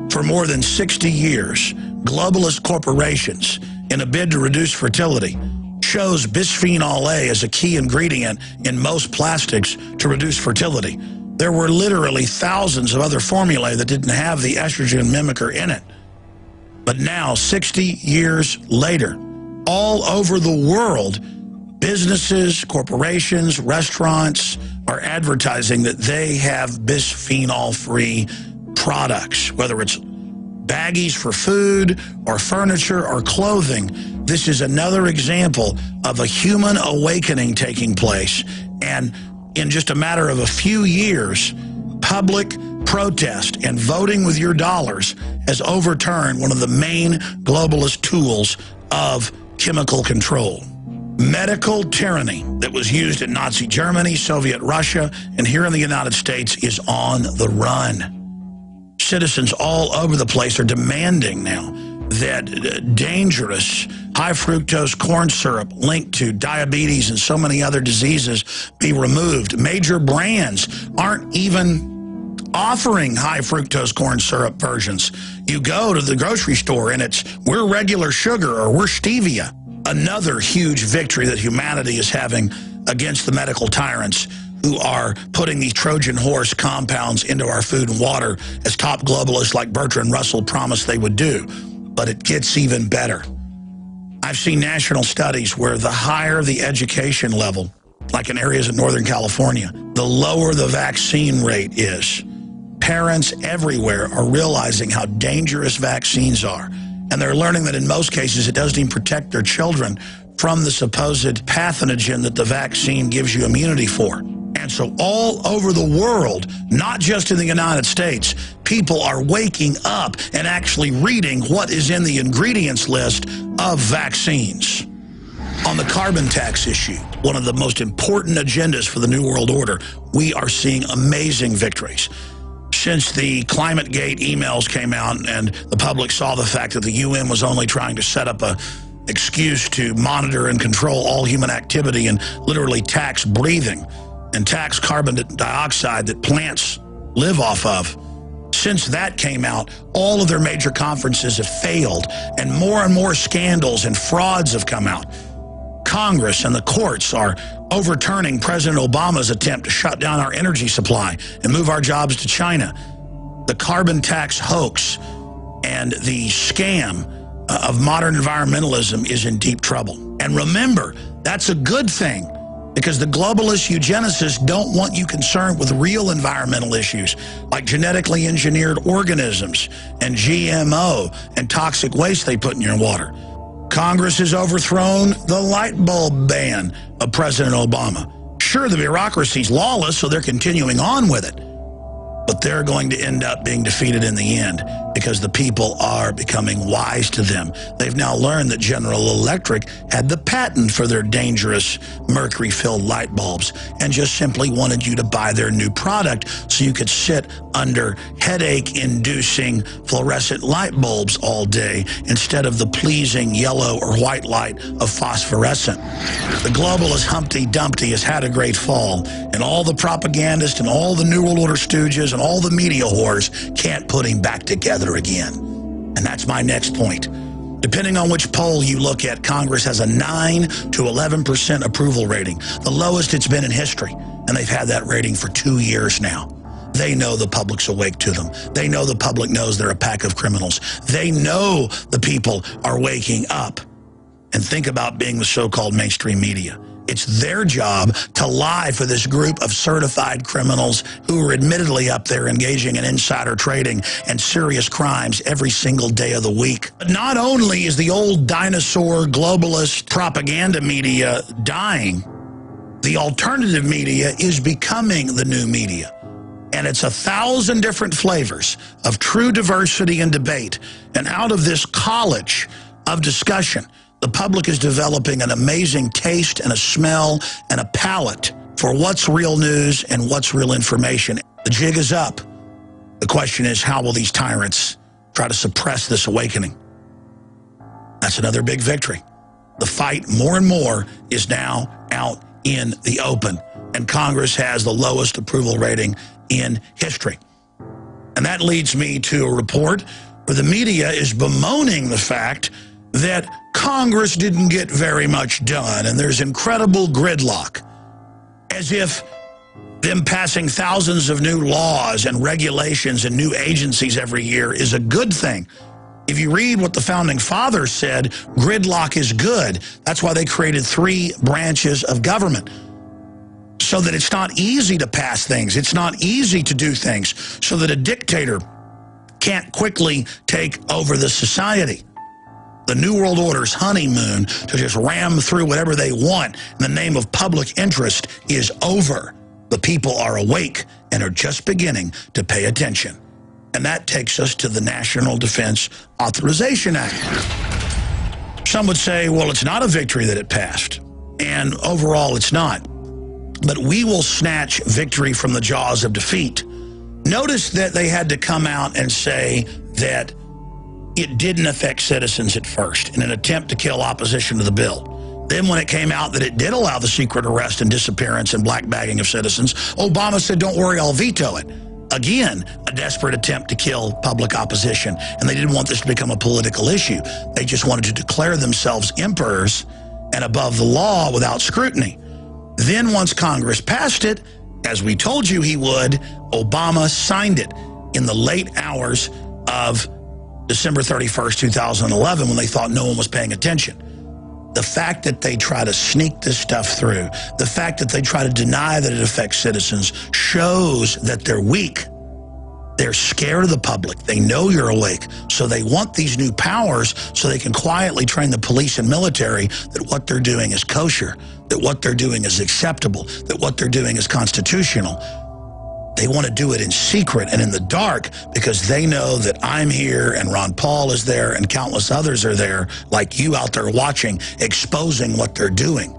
For more than 60 years, globalist corporations, in a bid to reduce fertility, chose bisphenol A as a key ingredient in most plastics to reduce fertility. There were literally thousands of other formulae that didn't have the estrogen mimicker in it. But now, 60 years later, all over the world, businesses, corporations, restaurants are advertising that they have bisphenol-free products, whether it's baggies for food or furniture or clothing. This is another example of a human awakening taking place. And in just a matter of a few years, public protest and voting with your dollars has overturned one of the main globalist tools of chemical control. Medical tyranny that was used in Nazi Germany, Soviet Russia, and here in the United States is on the run. Citizens all over the place are demanding now that dangerous high fructose corn syrup linked to diabetes and so many other diseases be removed. Major brands aren't even offering high fructose corn syrup versions. You go to the grocery store and it's, we're regular sugar or we're stevia. Another huge victory that humanity is having against the medical tyrants who are putting these Trojan horse compounds into our food and water as top globalists like Bertrand Russell promised they would do. But it gets even better. I've seen national studies where the higher the education level, like in areas in Northern California, the lower the vaccine rate is. Parents everywhere are realizing how dangerous vaccines are. And they're learning that in most cases it doesn't even protect their children from the supposed pathogen that the vaccine gives you immunity for. And so all over the world, not just in the United States, people are waking up and actually reading what is in the ingredients list of vaccines. On the carbon tax issue, one of the most important agendas for the New World Order, we are seeing amazing victories. Since the ClimateGate emails came out and the public saw the fact that the UN was only trying to set up an excuse to monitor and control all human activity and literally tax breathing and tax carbon dioxide that plants live off of, since that came out, all of their major conferences have failed and more scandals and frauds have come out. Congress and the courts are overturning President Obama's attempt to shut down our energy supply and move our jobs to China. The carbon tax hoax And the scam of modern environmentalism is in deep trouble. And remember, that's a good thing, because the globalist eugenicists don't want you concerned with real environmental issues like genetically engineered organisms and GMO and toxic waste they put in your water. Congress has overthrown the light bulb ban of President Obama. Sure, the bureaucracy's lawless, so they're continuing on with it. But they're going to end up being defeated in the end because the people are becoming wise to them. They've now learned that General Electric had the patent for their dangerous mercury-filled light bulbs and just simply wanted you to buy their new product so you could sit under headache-inducing fluorescent light bulbs all day instead of the pleasing yellow or white light of phosphorescent. The globalist Humpty Dumpty has had a great fall, and all the propagandists and all the New World Order stooges and all the media whores can't put him back together again. And that's my next point. Depending on which poll you look at, Congress has a 9 to 11% approval rating, the lowest it's been in history. And they've had that rating for 2 years now. They know the public's awake to them. They know the public knows they're a pack of criminals. They know the people are waking up. And think about being the so-called mainstream media. It's their job to lie for this group of certified criminals who are admittedly up there engaging in insider trading and serious crimes every single day of the week. But not only is the old dinosaur globalist propaganda media dying, the alternative media is becoming the new media. And it's 1,000 different flavors of true diversity and debate. And out of this college of discussion, the public is developing an amazing taste and a smell and a palate for what's real news and what's real information. The jig is up. The question is, how will these tyrants try to suppress this awakening? That's another big victory. The fight, more and more, is now out in the open. And Congress has the lowest approval rating in history. And that leads me to a report where the media is bemoaning the fact that Congress didn't get very much done, and there's incredible gridlock, as if them passing thousands of new laws and regulations and new agencies every year is a good thing. If you read what the Founding Fathers said, gridlock is good. That's why they created 3 branches of government, so that it's not easy to pass things. It's not easy to do things, so that a dictator can't quickly take over the society. The New World Order's honeymoon to just ram through whatever they want in the name of public interest is over. The people are awake and are just beginning to pay attention. And that takes us to the National Defense Authorization Act. Some would say, well, it's not a victory that it passed. And overall, it's not. But we will snatch victory from the jaws of defeat. Notice that they had to come out and say that it didn't affect citizens at first in an attempt to kill opposition to the bill. Then when it came out that it did allow the secret arrest and disappearance and black bagging of citizens, Obama said, don't worry, I'll veto it. Again, a desperate attempt to kill public opposition. And they didn't want this to become a political issue. They just wanted to declare themselves emperors and above the law without scrutiny. Then once Congress passed it, as we told you he would, Obama signed it in the late hours of December 31st, 2011, when they thought no one was paying attention. The fact that they try to sneak this stuff through, the fact that they try to deny that it affects citizens, shows that they're weak. They're scared of the public. They know you're awake. So they want these new powers so they can quietly train the police and military that what they're doing is kosher, that what they're doing is acceptable, that what they're doing is constitutional. They want to do it in secret and in the dark because they know that I'm here and Ron Paul is there and countless others are there, like you out there watching, exposing what they're doing.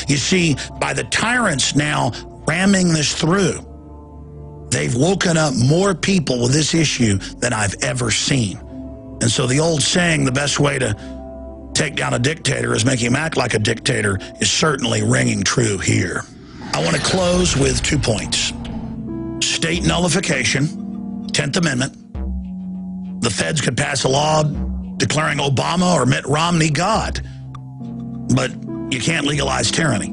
You see, by the tyrants now ramming this through, they've woken up more people with this issue than I've ever seen. And so the old saying, the best way to take down a dictator is make him act like a dictator, is certainly ringing true here. I want to close with 2 points. State nullification, 10th Amendment. The feds could pass a law declaring Obama or Mitt Romney God, but you can't legalize tyranny.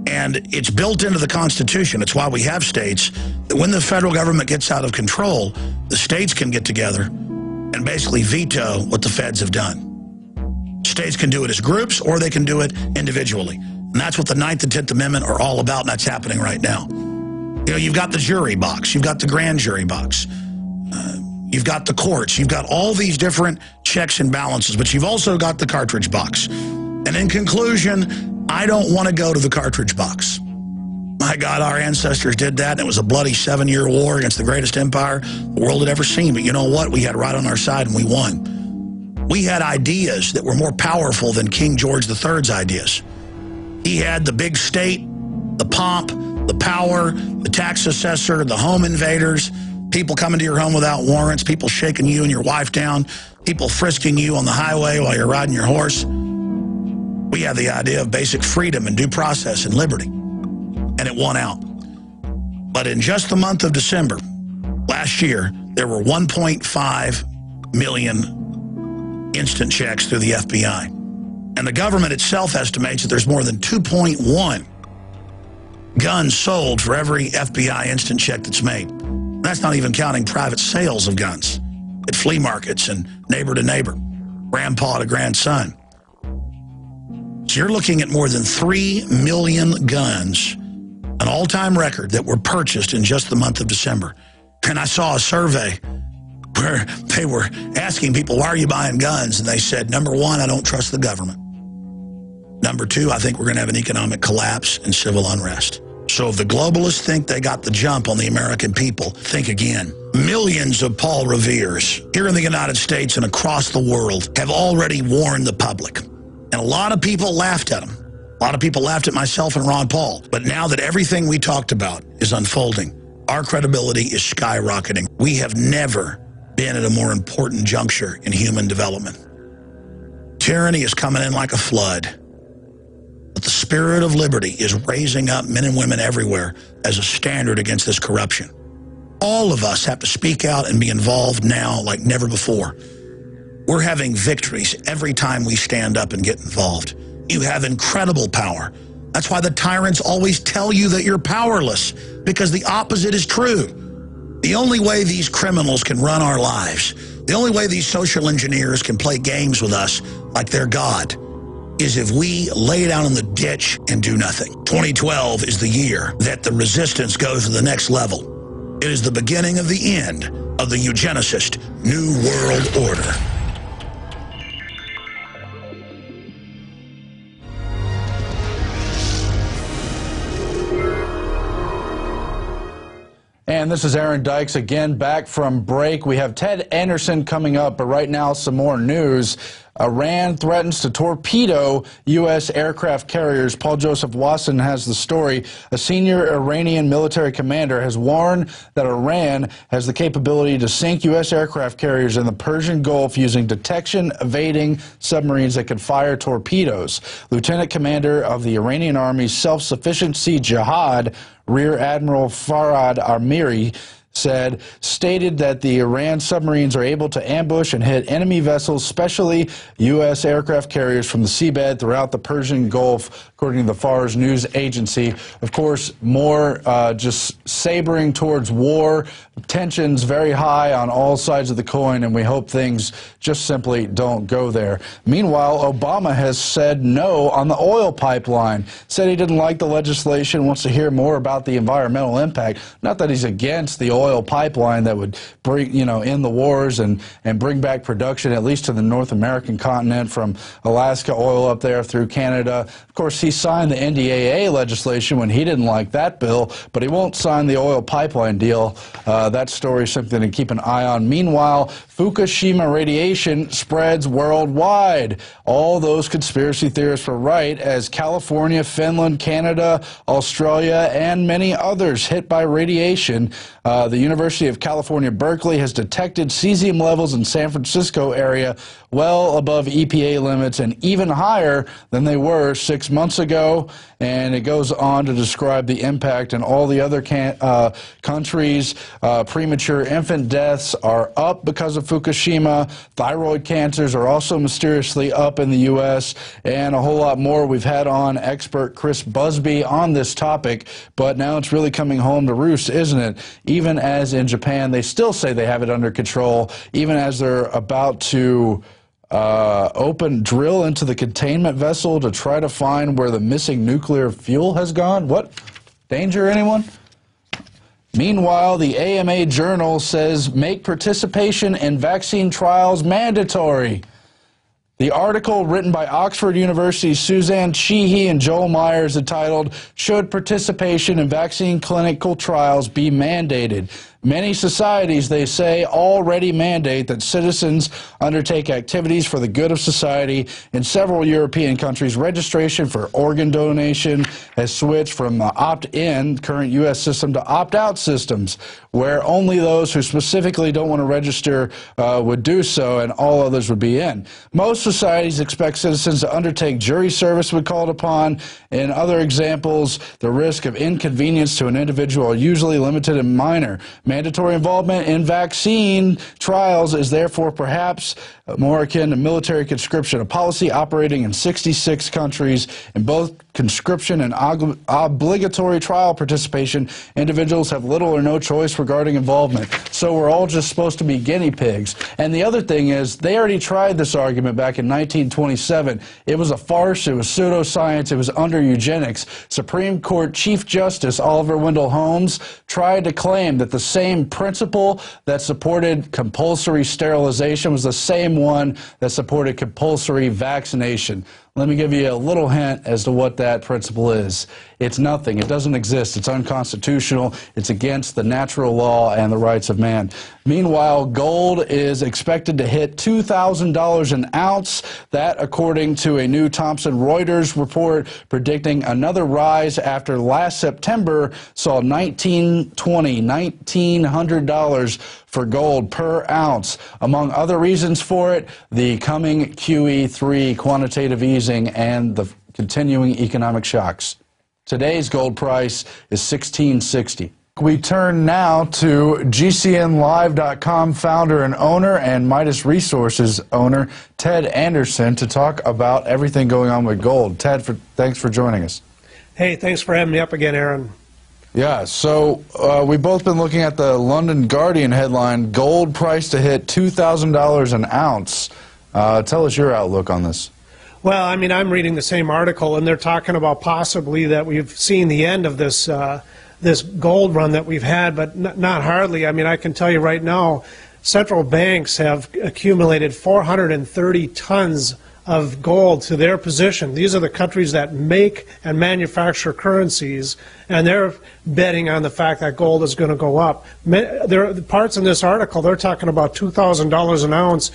And it's built into the Constitution. It's why we have states, that when the federal government gets out of control, the states can get together and basically veto what the feds have done. States can do it as groups, or they can do it individually. And that's what the 9th and 10th Amendment are all about, and that's happening right now. You know, you've got the jury box, you've got the grand jury box, you've got the courts, you've got all these different checks and balances, but you've also got the cartridge box. And in conclusion, I don't want to go to the cartridge box. My God, our ancestors did that, and it was a bloody 7-year war against the greatest empire the world had ever seen. But you know what? We had right on our side, and we won. We had ideas that were more powerful than King George III's ideas. He had the big state, the pomp, the power, the tax assessor, the home invaders, people coming to your home without warrants, people shaking you and your wife down, people frisking you on the highway while you're riding your horse. We had the idea of basic freedom and due process and liberty, and it won out. But in just the month of December last year, there were 1.5 million instant checks through the FBI. And the government itself estimates that there's more than 2.1 guns sold for every FBI instant check that's made. That's not even counting private sales of guns at flea markets and neighbor to neighbor, grandpa to grandson. So you're looking at more than 3 million guns, an all-time record that were purchased in just the month of December. And I saw a survey where they were asking people, why are you buying guns? And they said, number one, I don't trust the government. Number two, I think we're going to have an economic collapse and civil unrest. So if the globalists think they got the jump on the American people, think again. Millions of Paul Reveres here in the United States and across the world have already warned the public. And a lot of people laughed at them. A lot of people laughed at myself and Ron Paul. But now that everything we talked about is unfolding, our credibility is skyrocketing. We have never been at a more important juncture in human development. Tyranny is coming in like a flood. But the spirit of liberty is raising up men and women everywhere as a standard against this corruption. All of us have to speak out and be involved now like never before. We're having victories every time we stand up and get involved. You have incredible power. That's why the tyrants always tell you that you're powerless, because the opposite is true. The only way these criminals can run our lives, the only way these social engineers can play games with us like they're God, is if we lay down in the ditch and do nothing. 2012 is the year that the resistance goes to the next level. It is the beginning of the end of the eugenicist New World Order. And this is Aaron Dykes again, back from break. We have Ted Anderson coming up, but right now some more news. Iran threatens to torpedo U.S. aircraft carriers. Paul Joseph Wasson has the story. A senior Iranian military commander has warned that Iran has the capability to sink U.S. aircraft carriers in the Persian Gulf using detection-evading submarines that could fire torpedoes. Lieutenant Commander of the Iranian Army's Self-Sufficiency Jihad, Rear Admiral Farhad Amiri, stated that the Iran submarines are able to ambush and hit enemy vessels, especially U.S. aircraft carriers, from the seabed throughout the Persian Gulf, according to the Fars news agency. Of course, more just sabering towards war, tensions very high on all sides of the coin, and we hope things just simply don't go there. Meanwhile, Obama has said no on the oil pipeline, said he didn't like the legislation, wants to hear more about the environmental impact. Not that he's against the oil pipeline that would bring, end the wars and bring back production, at least to the North American continent, from Alaska oil up there through Canada. Of course, he signed the NDAA legislation when he didn't like that bill, but he won't sign the oil pipeline deal. That story is something to keep an eye on. Meanwhile, Fukushima radiation spreads worldwide. All those conspiracy theorists were right, as California, Finland, Canada, Australia, and many others hit by radiation. The University of California, Berkeley has detected cesium levels in San Francisco area well above EPA limits and even higher than they were 6 months ago. And it goes on to describe the impact in all the other countries. Premature infant deaths are up because of of Fukushima. Thyroid cancers are also mysteriously up in the U.S., and a whole lot more. We've had on expert Chris Busby on this topic, but now it's really coming home to roost, isn't it? Even as in Japan, they still say they have it under control, even as they're about to drill into the containment vessel to try to find where the missing nuclear fuel has gone. What? Danger, anyone? Meanwhile, the AMA Journal says make participation in vaccine trials mandatory. The article, written by Oxford University's Suzanne Sheehy and Joel Myers, entitled, "Should Participation in Vaccine Clinical Trials Be Mandated?" Many societies, they say, already mandate that citizens undertake activities for the good of society. In several European countries, registration for organ donation has switched from the opt-in current U.S. system to opt-out systems, where only those who specifically don't want to register would do so, and all others would be in. Most societies expect citizens to undertake jury service when called upon. In other examples, the risk of inconvenience to an individual are usually limited and minor. Mandatory involvement in vaccine trials is therefore perhaps more akin to military conscription, a policy operating in 66 countries. In both conscription and obligatory trial participation, individuals have little or no choice regarding involvement. So we're all just supposed to be guinea pigs. And the other thing is, they already tried this argument back in 1927. It was a farce, it was pseudoscience, it was under eugenics. Supreme Court Chief Justice Oliver Wendell Holmes tried to claim that the same principle that supported compulsory sterilization was the same one that supported compulsory vaccination. Let me give you a little hint as to what that principle is. It's nothing. It doesn't exist. It's unconstitutional. It's against the natural law and the rights of man. Meanwhile, gold is expected to hit $2,000 an ounce. That, according to a new Thomson Reuters report predicting another rise after last September saw $1,900 for gold per ounce. Among other reasons for it, the coming QE3 quantitative easing and the continuing economic shocks. Today's gold price is $1,660. We turn now to GCNlive.com founder and owner and Midas Resources owner Ted Anderson to talk about everything going on with gold. Ted, thanks for joining us. Hey, thanks for having me up again, Aaron. Yeah, so we've both been looking at the London Guardian headline, gold price to hit $2,000 an ounce. Tell us your outlook on this. Well, I mean, I'm reading the same article, and they're talking about possibly that we've seen the end of this this gold run that we've had, but not hardly. I mean, I can tell you right now, central banks have accumulated 430 tons of gold to their position. These are the countries that make and manufacture currencies, and they're betting on the fact that gold is going to go up. There are parts in this article, they're talking about $2,000 an ounce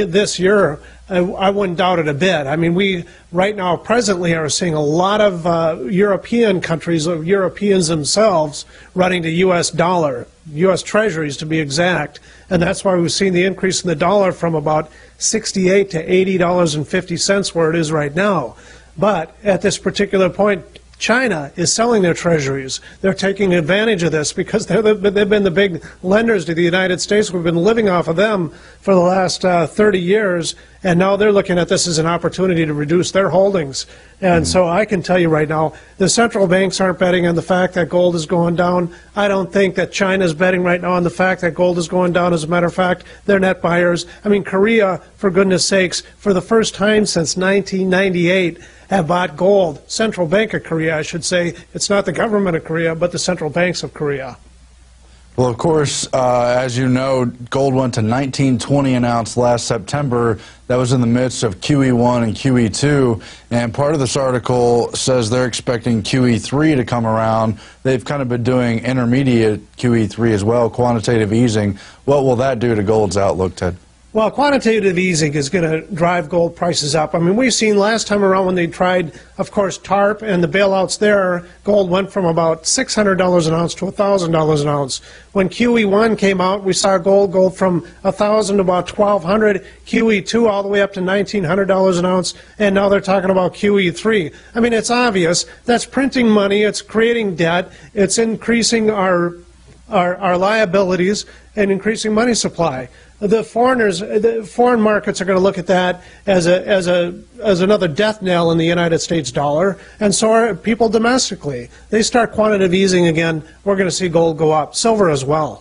this year. I wouldn't doubt it a bit. I mean, we right now presently are seeing a lot of European countries, Europeans themselves, running to U.S. dollar, U.S. treasuries to be exact, and that's why we've seen the increase in the dollar from about $68 to $80.50 where it is right now. But at this particular point, China is selling their treasuries. They're taking advantage of this because they've been the big lenders to the United States. We've been living off of them for the last 30 years, and now they're looking at this as an opportunity to reduce their holdings. And so I can tell you right now, the central banks aren't betting on the fact that gold is going down. I don't think that China is betting right now on the fact that gold is going down. As a matter of fact, they're net buyers. I mean, Korea, for goodness sakes, for the first time since 1998, have bought gold. Central Bank of Korea, I should say. It's not the government of Korea, but the central banks of Korea. Well, of course, as you know, gold went to $1,920 an ounce last September. That was in the midst of QE1 and QE2, and part of this article says they're expecting QE3 to come around. They've kind of been doing intermediate QE3 as well, quantitative easing. What will that do to gold's outlook, Ted? Well, quantitative easing is going to drive gold prices up. I mean, we've seen last time around when they tried, of course, TARP and the bailouts there, gold went from about $600 an ounce to $1,000 an ounce. When QE1 came out, we saw gold go from $1,000 to about $1,200, QE2 all the way up to $1,900 an ounce, and now they're talking about QE3. I mean, it's obvious. That's printing money. It's creating debt. It's increasing our liabilities and increasing money supply. the foreign markets are going to look at that as another death knell in the United States dollar, and so are people domestically. They start quantitative easing again, we're going to see gold go up, silver as well.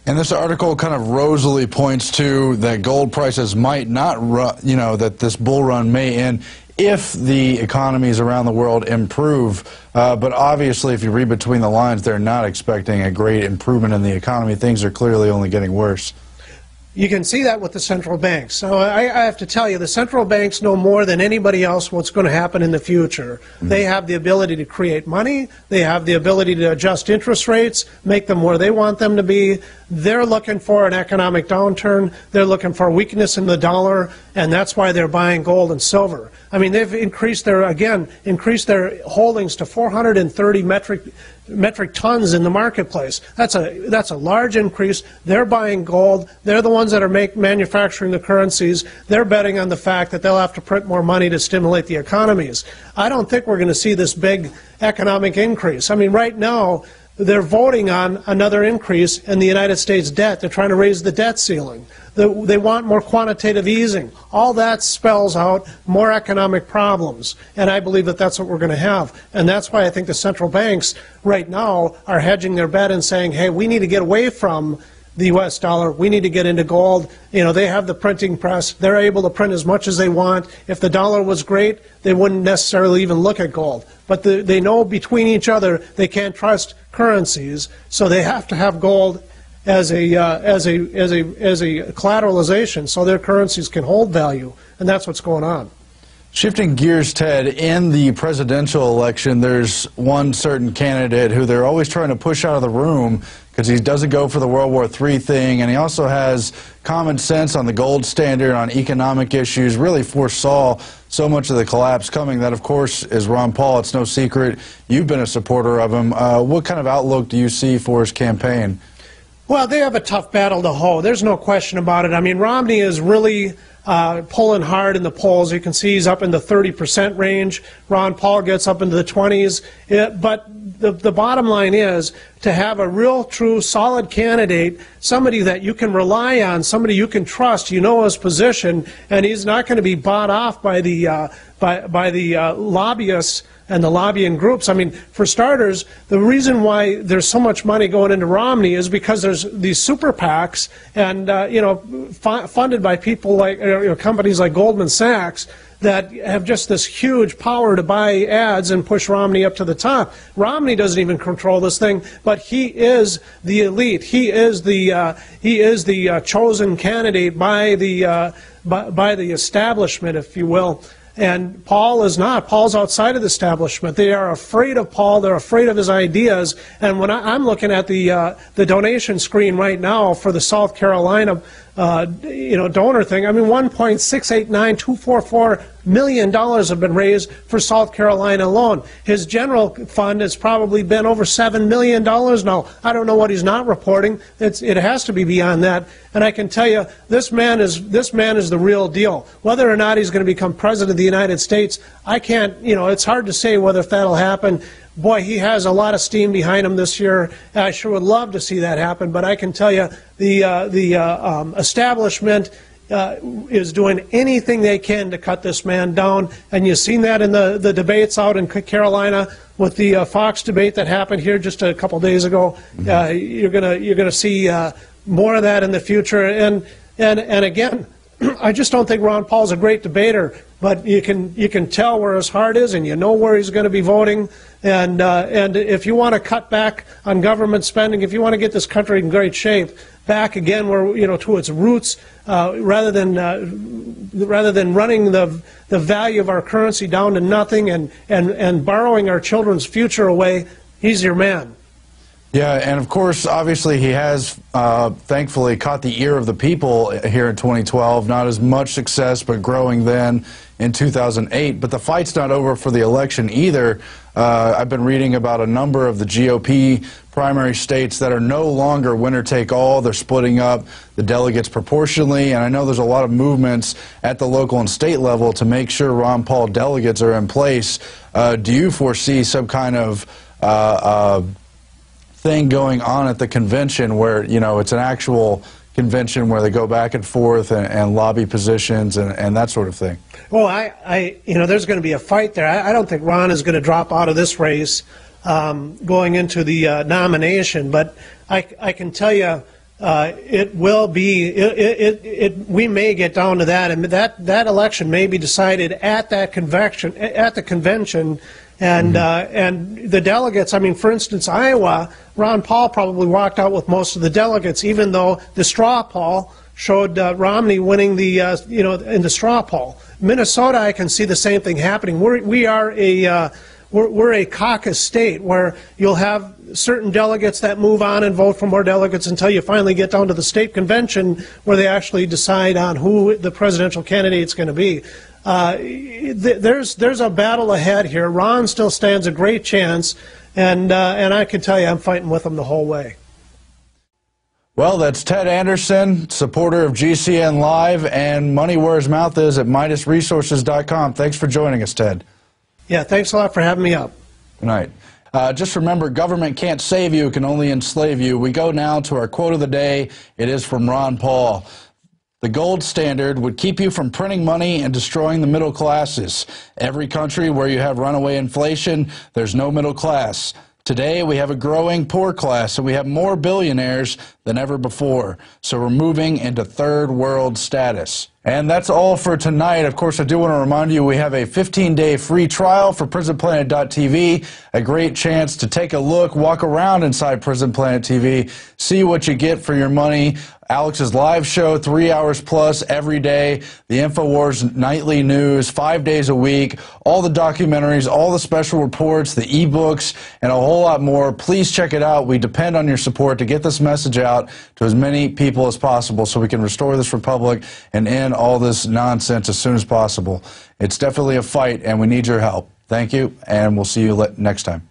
And this article kind of rosily points to that gold prices might not run, that this bull run may end if the economies around the world improve. But obviously, if you read between the lines, they're not expecting a great improvement in the economy. Things are clearly only getting worse. You can see that with the central banks. So I have to tell you, the central banks know more than anybody else what's going to happen in the future. Mm-hmm. They have the ability to create money. They have the ability to adjust interest rates, make them where they want them to be. They're looking for an economic downturn. They're looking for weakness in the dollar, and that's why they're buying gold and silver. I mean, they've increased their holdings to 430 metric tons in the marketplace. That's a large increase. They're buying gold. They're the ones that are manufacturing the currencies. They're betting on the fact that they'll have to print more money to stimulate the economies. I don't think we're going to see this big economic increase. I mean, right now, they're voting on another increase in the United States debt. They're trying to raise the debt ceiling. They want more quantitative easing. All that spells out more economic problems, and I believe that that's what we're going to have. And that's why I think the central banks right now are hedging their bet and saying, hey, we need to get away from the U.S. dollar. We need to get into gold. They have the printing press. They're able to print as much as they want. If the dollar was great, they wouldn't necessarily even look at gold. But they know between each other they can't trust currencies, so they have to have gold as a collateralization, so their currencies can hold value, and that's what's going on. Shifting gears, Ted, in the presidential election, there's one certain candidate who they're always trying to push out of the room because he doesn't go for the World War III thing, and he also has common sense on the gold standard, on economic issues, really foresaw so much of the collapse coming. That, of course, is Ron Paul. It's no secret. You've been a supporter of him. What kind of outlook do you see for his campaign? Well, they have a tough battle to hoe. There's no question about it. I mean, Romney is really pulling hard in the polls. You can see he's up in the 30% range. Ron Paul gets up into the 20s. But the bottom line is to have a real, true, solid candidate, somebody that you can rely on, somebody you can trust, his position, and he's not going to be bought off by the lobbyists and the lobbying groups. I mean, for starters, the reason why there's so much money going into Romney is because there's these super PACs and funded by people like companies like Goldman Sachs that have just this huge power to buy ads and push Romney up to the top. Romney doesn't even control this thing, but he is the elite. He is the chosen candidate by the establishment, if you will. And Paul is not. Paul's outside of the establishment. They are afraid of Paul. They're afraid of his ideas. And when I'm looking at the donation screen right now for the South Carolina donor thing, I mean, $1.689244 million have been raised for South Carolina alone. His general fund has probably been over $7 million now. I don't know what he's not reporting. It has to be beyond that. And I can tell you, this man is the real deal. Whether or not he's going to become president of the United States, I can't. It's hard to say whether if that'll happen. Boy, he has a lot of steam behind him this year. I sure would love to see that happen. But I can tell you, the establishment is doing anything they can to cut this man down, and you've seen that in the debates out in Carolina with the Fox debate that happened here just a couple days ago. You're gonna see more of that in the future, and again, I just don't think Ron Paul's a great debater, but you can tell where his heart is, and you know where he's going to be voting. And if you want to cut back on government spending, if you want to get this country in great shape, back again where to its roots, rather than running the value of our currency down to nothing and borrowing our children's future away, he's your man. Yeah, and of course, obviously, he has thankfully caught the ear of the people here in 2012. Not as much success, but growing then in 2008. But the fight's not over for the election either. I've been reading about a number of the GOP primary states that are no longer winner-take-all. They're splitting up the delegates proportionally, and I know there's a lot of movements at the local and state level to make sure Ron Paul delegates are in place. Do you foresee some kind of thing going on at the convention where, it's an actual convention where they go back and forth and lobby positions and that sort of thing? Well, there's going to be a fight there. I don't think Ron is going to drop out of this race going into the nomination, but I can tell you it will be. We may get down to that, and that election may be decided at that convention. And and the delegates, I mean, for instance, Iowa, Ron Paul probably walked out with most of the delegates, even though the straw poll showed Romney winning the in the straw poll. Minnesota, I can see the same thing happening. We're a caucus state where you'll have certain delegates that move on and vote for more delegates until you finally get down to the state convention where they actually decide on who the presidential candidate's going to be. There's a battle ahead here. Ron still stands a great chance, and I can tell you I'm fighting with him the whole way. Well, that's Ted Anderson, supporter of GCN Live and Money Where His Mouth Is at MidasResources.com. Thanks for joining us, Ted. Yeah, thanks a lot for having me up. Good night. Just remember, government can't save you, it can only enslave you. We go now to our quote of the day. It is from Ron Paul. The gold standard would keep you from printing money and destroying the middle classes. Every country where you have runaway inflation, there's no middle class. Today, we have a growing poor class, and we have more billionaires than ever before. So we're moving into third world status. And that's all for tonight. Of course, I do want to remind you we have a 15-day free trial for PrisonPlanet.tv, a great chance to take a look, walk around inside Prison Planet TV, see what you get for your money. Alex's live show, 3 hours plus every day, the Infowars nightly news, 5 days a week, all the documentaries, all the special reports, the ebooks, and a whole lot more. Please check it out. We depend on your support to get this message out to as many people as possible so we can restore this republic and end all this nonsense as soon as possible. It's definitely a fight, and we need your help. Thank you, and we'll see you next time.